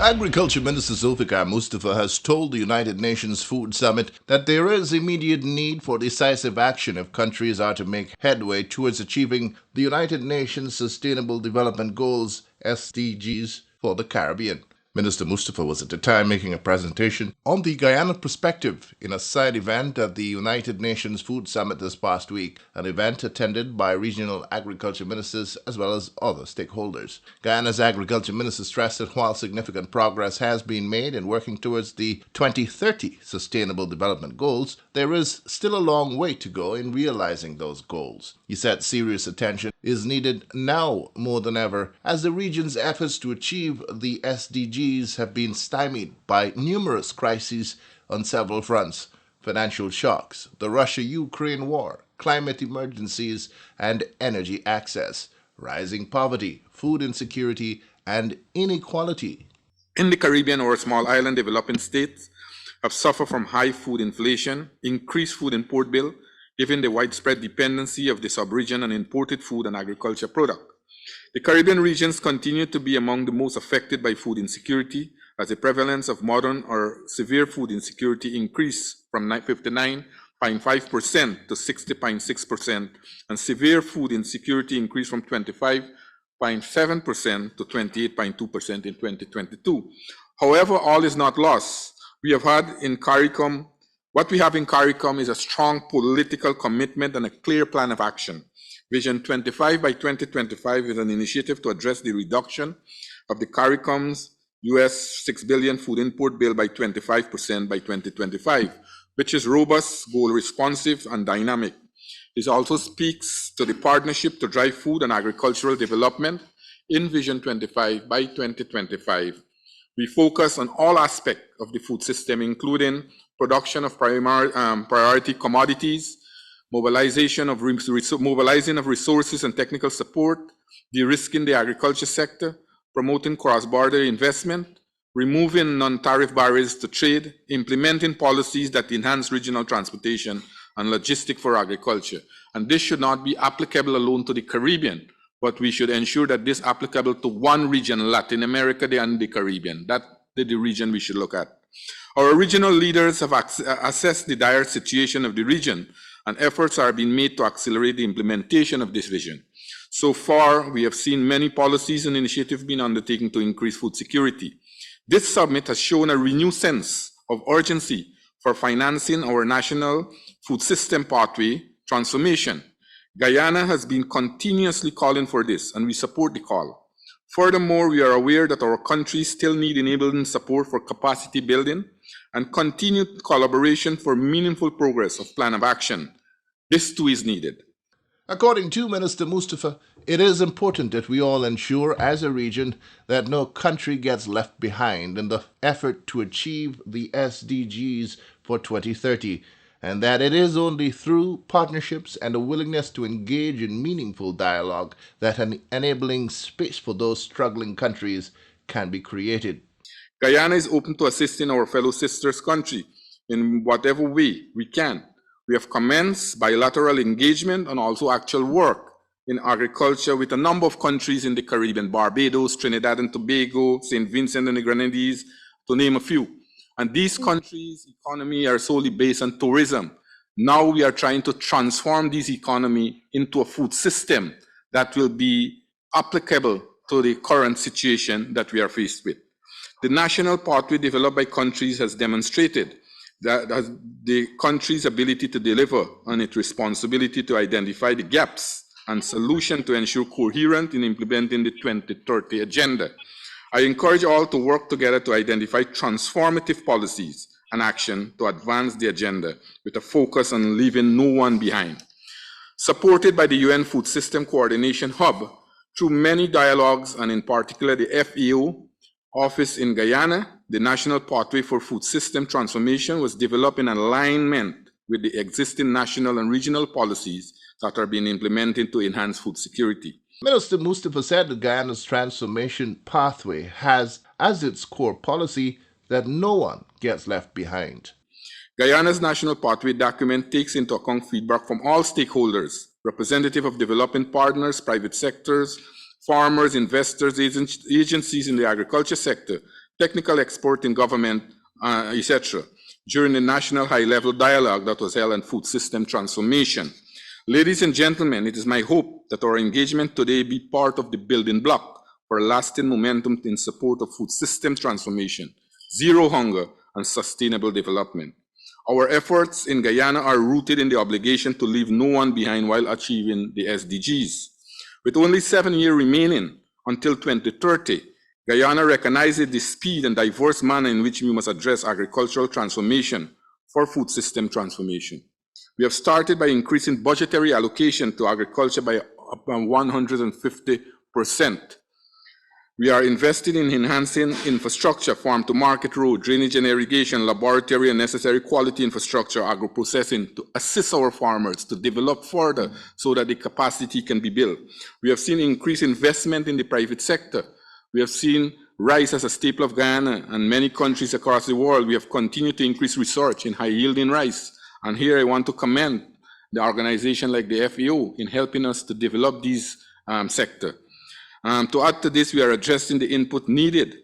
Agriculture Minister Zulfikar Mustapha has told the United Nations Food Summit that there is immediate need for decisive action if countries are to make headway towards achieving the United Nations Sustainable Development Goals (SDGs) for the Caribbean. Minister Mustapha was at the time making a presentation on the Guyana perspective in a side event at the United Nations Food Summit this past week, an event attended by regional agriculture ministers as well as other stakeholders. Guyana's agriculture minister stressed that while significant progress has been made in working towards the 2030 Sustainable Development Goals, there is still a long way to go in realizing those goals. He said serious attention is needed now more than ever as the region's efforts to achieve the SDGs have been stymied by numerous crises on several fronts: financial shocks, the Russia-Ukraine war, climate emergencies, and energy access, rising poverty, food insecurity, and inequality. In the Caribbean or small island developing states have suffered from high food inflation, increased food import bill, given the widespread dependency of the sub-region on imported food and agriculture product. The Caribbean regions continue to be among the most affected by food insecurity, as the prevalence of modern or severe food insecurity increased from 59.5% to 60.6%, and severe food insecurity increased from 25.7% to 28.2% in 2022. However, all is not lost. What we have in CARICOM is a strong political commitment and a clear plan of action. Vision 25 by 2025 is an initiative to address the reduction of the CARICOM's US $6 billion food import bill by 25% by 2025, which is robust, goal-responsive, and dynamic. This also speaks to the partnership to drive food and agricultural development in Vision 25 by 2025. We focus on all aspects of the food system, including production of priority commodities, mobilizing of resources and technical support, de-risking the agriculture sector, promoting cross-border investment, removing non-tariff barriers to trade, implementing policies that enhance regional transportation and logistics for agriculture. And this should not be applicable alone to the Caribbean, but we should ensure that this is applicable to one region, Latin America and the Caribbean. That's the region we should look at. Our regional leaders have assessed the dire situation of the region, and efforts are being made to accelerate the implementation of this vision. So far, we have seen many policies and initiatives being undertaken to increase food security. This summit has shown a renewed sense of urgency for financing our national food system pathway transformation. Guyana has been continuously calling for this, and we support the call. Furthermore, we are aware that our countries still need enabling support for capacity building and continued collaboration for meaningful progress of plan of action. This too is needed. According to Minister Mustapha, it is important that we all ensure as a region that no country gets left behind in the effort to achieve the SDGs for 2030, and that it is only through partnerships and a willingness to engage in meaningful dialogue that an enabling space for those struggling countries can be created. Guyana is open to assisting our fellow sisters country in whatever way we can. We have commenced bilateral engagement and also actual work in agriculture with a number of countries in the Caribbean: Barbados, Trinidad and Tobago, St. Vincent and the Grenadines, to name a few. And these countries' economy are solely based on tourism. Now we are trying to transform this economy into a food system that will be applicable to the current situation that we are faced with. The national pathway developed by countries has demonstrated that the country's ability to deliver on its responsibility to identify the gaps and solutions to ensure coherent in implementing the 2030 agenda. I encourage all to work together to identify transformative policies and action to advance the agenda with a focus on leaving no one behind. Supported by the UN Food System Coordination Hub, through many dialogues and in particular the FAO office in Guyana, the National Pathway for Food System Transformation was developed in alignment with the existing national and regional policies that are being implemented to enhance food security. Minister Mustapha said that Guyana's transformation pathway has as its core policy that no one gets left behind. Guyana's National Pathway document takes into account feedback from all stakeholders, representative of developing partners, private sectors, farmers, investors, agencies in the agriculture sector, technical expert in government, etc., during the national high-level dialogue that was held on food system transformation. Ladies and gentlemen, it is my hope that our engagement today be part of the building block for lasting momentum in support of food system transformation, zero hunger, and sustainable development. Our efforts in Guyana are rooted in the obligation to leave no one behind while achieving the SDGs. With only 7 years remaining until 2030, Guyana recognizes the speed and diverse manner in which we must address agricultural transformation for food system transformation. We have started by increasing budgetary allocation to agriculture by 150%. We are investing in enhancing infrastructure, farm-to-market road, drainage and irrigation, laboratory and necessary quality infrastructure, agro-processing to assist our farmers to develop further so that the capacity can be built. We have seen increased investment in the private sector. We have seen rice as a staple of Guyana and many countries across the world. We have continued to increase research in high-yielding rice. And here I want to commend the organization like the FAO in helping us to develop these sector. To add to this, we are addressing the input needs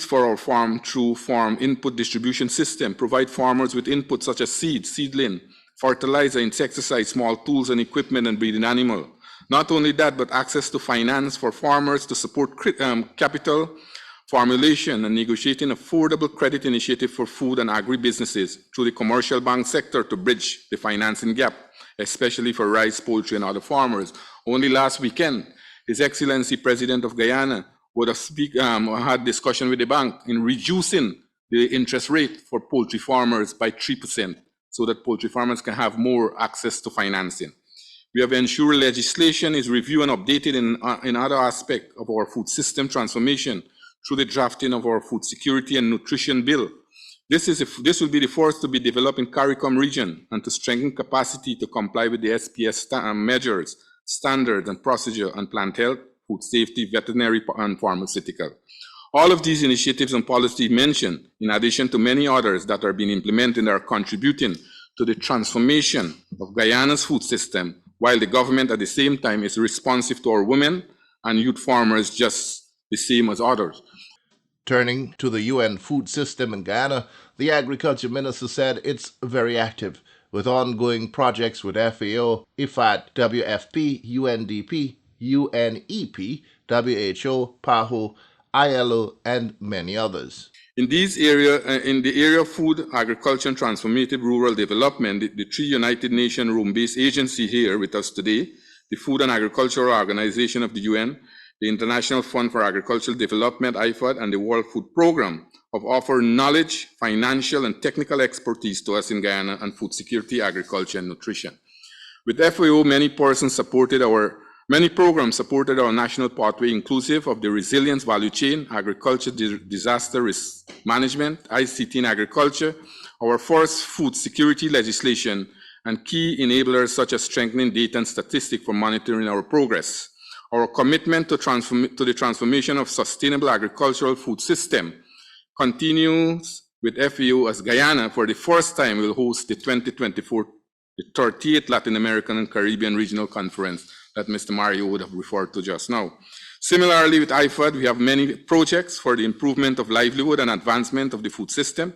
for our farm through farm input distribution system, provide farmers with inputs such as seed, seedling, fertilizer, insecticide, small tools and equipment, and breeding animal. Not only that, but access to finance for farmers to support capital formulation and negotiating affordable credit initiative for food and agribusinesses through the commercial bank sector to bridge the financing gap, especially for rice, poultry, and other farmers. Only last weekend, His Excellency President of Guyana would have had discussion with the bank in reducing the interest rate for poultry farmers by 3%, so that poultry farmers can have more access to financing. We have ensured legislation is reviewed and updated in other aspects of our food system transformation through the drafting of our food security and nutrition bill. This will be the first to be developed in CARICOM region and to strengthen capacity to comply with the SPS measures, standards and procedure on plant health, food safety, veterinary and pharmaceutical. All of these initiatives and policies mentioned, in addition to many others that are being implemented, are contributing to the transformation of Guyana's food system, while the government at the same time is responsive to our women and youth farmers just the same as others. Turning to the UN food system in Guyana, the Agriculture Minister said it's very active, with ongoing projects with FAO, IFAD, WFP, UNDP, UNEP, WHO, PAHO, ILO, and many others. In the area of food, agriculture, and transformative rural development, the three United Nations Rome-based agencies here with us today, the Food and Agricultural Organization of the UN, the International Fund for Agricultural Development, IFAD, and the World Food Programme have offered knowledge, financial, and technical expertise to us in Guyana on food security, agriculture, and nutrition. With FAO, many programs supported our national pathway inclusive of the resilience value chain, agriculture disaster risk management, ICT in agriculture, our first food security legislation, and key enablers such as strengthening data and statistics for monitoring our progress. Our commitment to the transformation of sustainable agricultural food system continues with FAO as Guyana for the first time will host the 2024 the 38th Latin American and Caribbean Regional Conference that Mr. Mario would have referred to just now. Similarly, with IFAD, we have many projects for the improvement of livelihood and advancement of the food system.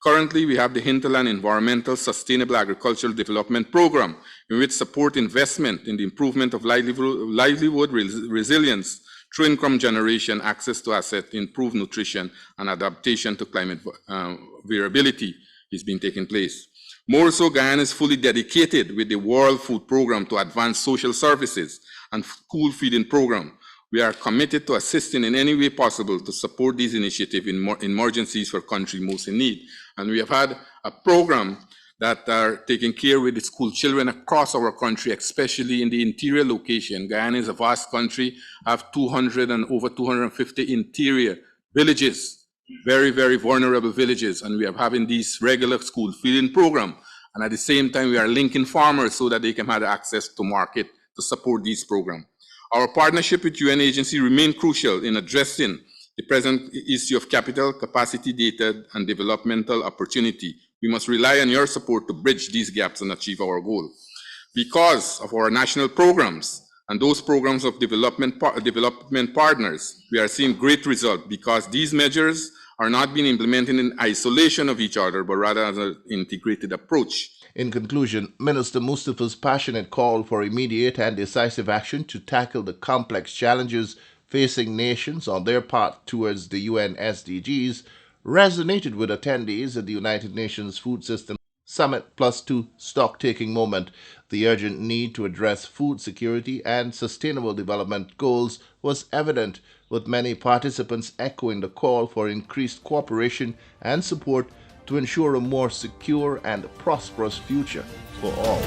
Currently, we have the Hinterland Environmental Sustainable Agricultural Development Program, in which support investment in the improvement of livelihood resilience through income generation, access to assets, improved nutrition, and adaptation to climate variability is being taken place. More so, Guyana is fully dedicated with the World Food Programme to advance social services and school feeding program. We are committed to assisting in any way possible to support these initiatives in emergencies for countries most in need. And we have had a program that are taking care with the school children across our country, especially in the interior location. Guyana is a vast country, have 200 and over 250 interior villages, very, very vulnerable villages. And we are having these regular school feeding program. And at the same time, we are linking farmers so that they can have access to market to support these programs. Our partnership with UN agency remain crucial in addressing the present issue of capital, capacity, data, and developmental opportunity. We must rely on your support to bridge these gaps and achieve our goal. Because of our national programs and those programs of development partners, we are seeing great results because these measures are not being implemented in isolation of each other, but rather as an integrated approach. In conclusion, Minister Mustapha's passionate call for immediate and decisive action to tackle the complex challenges facing nations on their path towards the UN SDGs resonated with attendees at the United Nations Food System Summit +2 stock-taking moment. The urgent need to address food security and sustainable development goals was evident, with many participants echoing the call for increased cooperation and support to ensure a more secure and prosperous future for all.